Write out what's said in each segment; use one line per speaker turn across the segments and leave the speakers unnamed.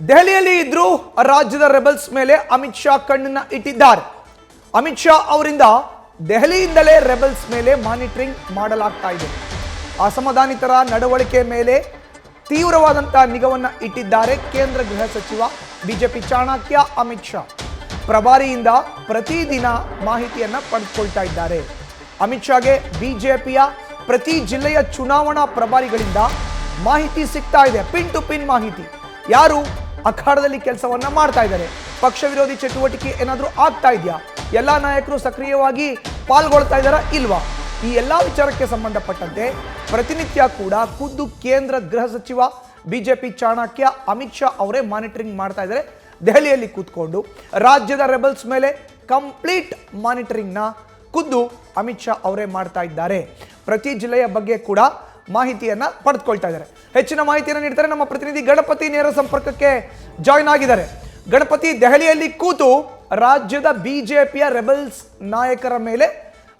ದೆಹಲಿಯಲ್ಲಿ ಇದ್ರೂ ರಾಜ್ಯದ ರೆಬಲ್ಸ್ ಮೇಲೆ ಅಮಿತ್ ಶಾ ಕಣ್ಣನ್ನ ಇಟ್ಟಿದ್ದಾರೆ. ಅಮಿತ್ ಶಾ ಅವರಿಂದ ದೆಹಲಿಯಿಂದಲೇ ರೆಬಲ್ಸ್ ಮೇಲೆ ಮಾನಿಟರಿಂಗ್ ಮಾಡಲಾಗ್ತಾ ಇದೆ. ಅಸಮಾಧಾನಿತರ ನಡವಳಿಕೆ ಮೇಲೆ ತೀವ್ರವಾದಂತಹ ನಿಗಾವನ್ನ ಇಟ್ಟಿದ್ದಾರೆ ಕೇಂದ್ರ ಗೃಹ ಸಚಿವ ಬಿಜೆಪಿ ಚಾಣಕ್ಯ ಅಮಿತ್ ಶಾ. ಪ್ರಭಾರಿಯಿಂದ ಪ್ರತಿದಿನ ಮಾಹಿತಿಯನ್ನ ಪಡೆದುಕೊಳ್ತಾ ಇದ್ದಾರೆ. ಅಮಿತ್ ಶಾಗೆ ಬಿಜೆಪಿಯ ಪ್ರತಿ ಜಿಲ್ಲೆಯ ಚುನಾವಣಾ ಪ್ರಭಾರಿಗಳಿಂದ ಮಾಹಿತಿ ಸಿಗ್ತಾ ಇದೆ. ಪಿನ್ ಟು ಪಿನ್ ಮಾಹಿತಿ. ಯಾರು ಅಖಾಡದಲ್ಲಿ ಕೆಲಸವನ್ನ ಮಾಡ್ತಾ ಇದ್ದಾರೆ, ಪಕ್ಷ ವಿರೋಧಿ ಚಟುವಟಿಕೆ ಏನಾದರೂ ಆಗ್ತಾ ಇದೆಯಾ, ಎಲ್ಲಾ ನಾಯಕರು ಸಕ್ರಿಯವಾಗಿ ಪಾಲ್ಗೊಳ್ತಾ ಇದ್ದಾರಾ ಇಲ್ವಾ, ಈ ಎಲ್ಲಾ ವಿಚಾರಕ್ಕೆ ಸಂಬಂಧಪಟ್ಟಂತೆ ಪ್ರತಿನಿತ್ಯ ಕೂಡ ಖುದ್ದು ಕೇಂದ್ರ ಗೃಹ ಸಚಿವ ಬಿಜೆಪಿ ಚಾಣಕ್ಯ ಅಮಿತ್ ಶಾ ಅವರೇ ಮಾನಿಟರಿಂಗ್ ಮಾಡ್ತಾ ಇದ್ದಾರೆ. ದೆಹಲಿಯಲ್ಲಿ ಕೂತ್ಕೊಂಡು ರಾಜ್ಯದ ರೆಬಲ್ಸ್ ಮೇಲೆ ಕಂಪ್ಲೀಟ್ ಮಾನಿಟರಿಂಗ್ ನ ಖುದ್ದು ಅಮಿತ್ ಶಾ ಅವರೇ ಮಾಡ್ತಾ ಇದ್ದಾರೆ. ಪ್ರತಿ ಜಿಲ್ಲೆಯ ಬಗ್ಗೆ ಕೂಡ ಮಾಹಿತಿಯನ್ನ ಪಡೆದುಕೊಳ್ತಾ ಇದ್ದಾರೆ. ಹೆಚ್ಚಿನ ಮಾಹಿತಿಯನ್ನು ನೀಡ್ತಾರೆ ನಮ್ಮ ಪ್ರತಿನಿಧಿ ಗಣಪತಿ. ನೇರ ಸಂಪರ್ಕಕ್ಕೆ ಜಾಯಿನ್ ಆಗಿದ್ದಾರೆ. ಗಣಪತಿ, ದೆಹಲಿಯಲ್ಲಿ ಕೂತು ರಾಜ್ಯದ ಬಿಜೆಪಿಯ ರೆಬಲ್ಸ್ ನಾಯಕರ ಮೇಲೆ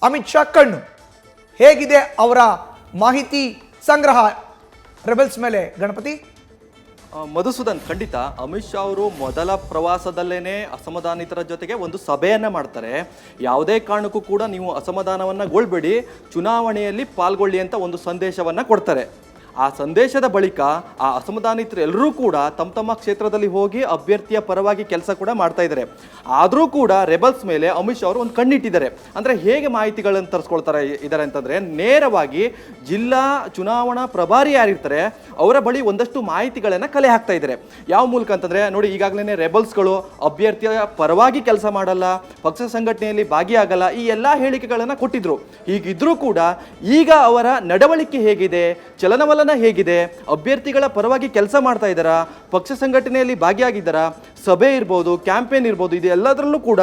ಅಮಿತ್ ಶಾ ಕಣ್ಣು, ಹೇಗಿದೆ ಅವರ ಮಾಹಿತಿ ಸಂಗ್ರಹ ರೆಬಲ್ಸ್ ಮೇಲೆ ಗಣಪತಿ?
ಮಧುಸೂದನ್, ಖಂಡಿತ ಅಮಿತ್ ಶಾ ಅವರು ಮೊದಲ ಪ್ರವಾಸದಲ್ಲೇನೆ ಅಸಮಾಧಾನಿತರ ಜೊತೆಗೆ ಒಂದು ಸಭೆಯನ್ನ ಮಾಡ್ತಾರೆ. ಯಾವುದೇ ಕಾರಣಕ್ಕೂ ಕೂಡ ನೀವು ಅಸಮಾಧಾನವನ್ನಗೊಳ್ಬೇಡಿ, ಚುನಾವಣೆಯಲ್ಲಿ ಪಾಲ್ಗೊಳ್ಳಿ ಅಂತ ಒಂದು ಸಂದೇಶವನ್ನ ಕೊಡ್ತಾರೆ. ಆ ಸಂದೇಶದ ಬಳಿಕ ಆ ಅಸಮಾಧಾನಿತರು ಎಲ್ಲರೂ ಕೂಡ ತಮ್ಮ ತಮ್ಮ ಕ್ಷೇತ್ರದಲ್ಲಿ ಹೋಗಿ ಅಭ್ಯರ್ಥಿಯ ಪರವಾಗಿ ಕೆಲಸ ಕೂಡ ಮಾಡ್ತಾ ಇದ್ದಾರೆ. ಆದರೂ ಕೂಡ ರೆಬಲ್ಸ್ ಮೇಲೆ ಅಮಿತ್ ಶಾ ಅವರು ಒಂದು ಕಣ್ಣಿಟ್ಟಿದ್ದಾರೆ. ಅಂದರೆ ಹೇಗೆ ಮಾಹಿತಿಗಳನ್ನು ತರಿಸ್ಕೊಳ್ತಾರೆ ಇದ್ದಾರೆ ಅಂತಂದರೆ, ನೇರವಾಗಿ ಜಿಲ್ಲಾ ಚುನಾವಣಾ ಪ್ರಭಾರಿ ಯಾರಿರ್ತಾರೆ ಅವರ ಬಳಿ ಒಂದಷ್ಟು ಮಾಹಿತಿಗಳನ್ನು ಕಲೆ ಹಾಕ್ತಾ ಇದ್ದಾರೆ. ಯಾವ ಮೂಲಕ ಅಂತಂದರೆ, ನೋಡಿ, ಈಗಾಗಲೇ ರೆಬಲ್ಸ್ಗಳು ಅಭ್ಯರ್ಥಿಯ ಪರವಾಗಿ ಕೆಲಸ ಮಾಡಲ್ಲ, ಪಕ್ಷ ಸಂಘಟನೆಯಲ್ಲಿ ಭಾಗಿಯಾಗಲ್ಲ, ಈ ಎಲ್ಲ ಹೇಳಿಕೆಗಳನ್ನು ಕೊಟ್ಟಿದ್ರು. ಹೀಗಿದ್ರೂ ಕೂಡ ಈಗ ಅವರ ನಡವಳಿಕೆ ಹೇಗಿದೆ, ಚಲನವಲನ ಹೇಗಿದೆ, ಅಭ್ಯರ್ಥಿಗಳ ಪರವಾಗಿ ಕೆಲಸ ಮಾಡ್ತಾ ಇದ್ದಾರಾ, ಪಕ್ಷ ಸಂಘಟನೆಯಲ್ಲಿ ಭಾಗಿಯಾಗಿದ್ದಾರಾ, ಸಭೆ ಇರ್ಬೋದು, ಕ್ಯಾಂಪೇನ್ ಇರ್ಬೋದು, ಇದು ಎಲ್ಲದರಲ್ಲೂ ಕೂಡ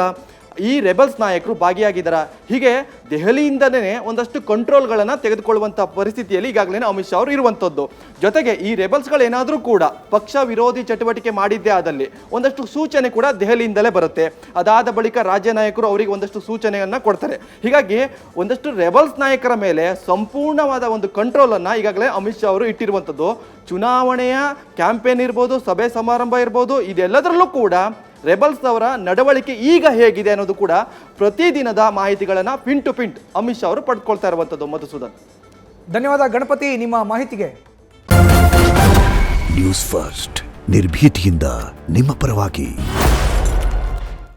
ಈ ರೆಬಲ್ಸ್ ನಾಯಕರು ಭಾಗಿಯಾಗಿದ್ದಾರಾ, ಹೀಗೆ ದೆಹಲಿಯಿಂದನೇ ಒಂದಷ್ಟು ಕಂಟ್ರೋಲ್ಗಳನ್ನು ತೆಗೆದುಕೊಳ್ಳುವಂಥ ಪರಿಸ್ಥಿತಿಯಲ್ಲಿ ಈಗಾಗಲೇ ಅಮಿತ್ ಶಾ ಅವರು ಇರುವಂಥದ್ದು. ಜೊತೆಗೆ ಈ ರೆಬಲ್ಸ್ಗಳೇನಾದರೂ ಕೂಡ ಪಕ್ಷ ವಿರೋಧಿ ಚಟುವಟಿಕೆ ಮಾಡಿದ್ದೇ ಆದಲ್ಲಿ ಒಂದಷ್ಟು ಸೂಚನೆ ಕೂಡ ದೆಹಲಿಯಿಂದಲೇ ಬರುತ್ತೆ. ಅದಾದ ಬಳಿಕ ರಾಜ್ಯ ನಾಯಕರು ಅವರಿಗೆ ಒಂದಷ್ಟು ಸೂಚನೆಯನ್ನು ಕೊಡ್ತಾರೆ. ಹೀಗಾಗಿ ಒಂದಷ್ಟು ರೆಬಲ್ಸ್ ನಾಯಕರ ಮೇಲೆ ಸಂಪೂರ್ಣವಾದ ಒಂದು ಕಂಟ್ರೋಲನ್ನು ಈಗಾಗಲೇ ಅಮಿತ್ ಶಾ ಅವರು ಇಟ್ಟಿರುವಂಥದ್ದು. ಚುನಾವಣೆಯ ಕ್ಯಾಂಪೇನ್ ಇರ್ಬೋದು, ಸಭೆ ಸಮಾರಂಭ ಇರ್ಬೋದು, ಇದೆಲ್ಲದರಲ್ಲೂ ಕೂಡ ರೆಬಲ್ಸ್ ಅವರ ನಡವಳಿಕೆ ಈಗ ಹೇಗಿದೆ ಅನ್ನೋದು ಕೂಡ ಪ್ರತಿದಿನದ ಮಾಹಿತಿಗಳನ್ನು pin to pin Amit Shah ಅವರು ಪಡೆದುಕೊಳ್ತಾ ಇರುವಂಥದ್ದು. ಮಧುಸೂದನ್,
ಧನ್ಯವಾದ ಗಣಪತಿ ನಿಮ್ಮ ಮಾಹಿತಿಗೆ.
ನ್ಯೂಸ್ ಫಸ್ಟ್, ನಿರ್ಭೀತಿಯಿಂದ ನಿಮ್ಮ ಪರವಾಗಿ.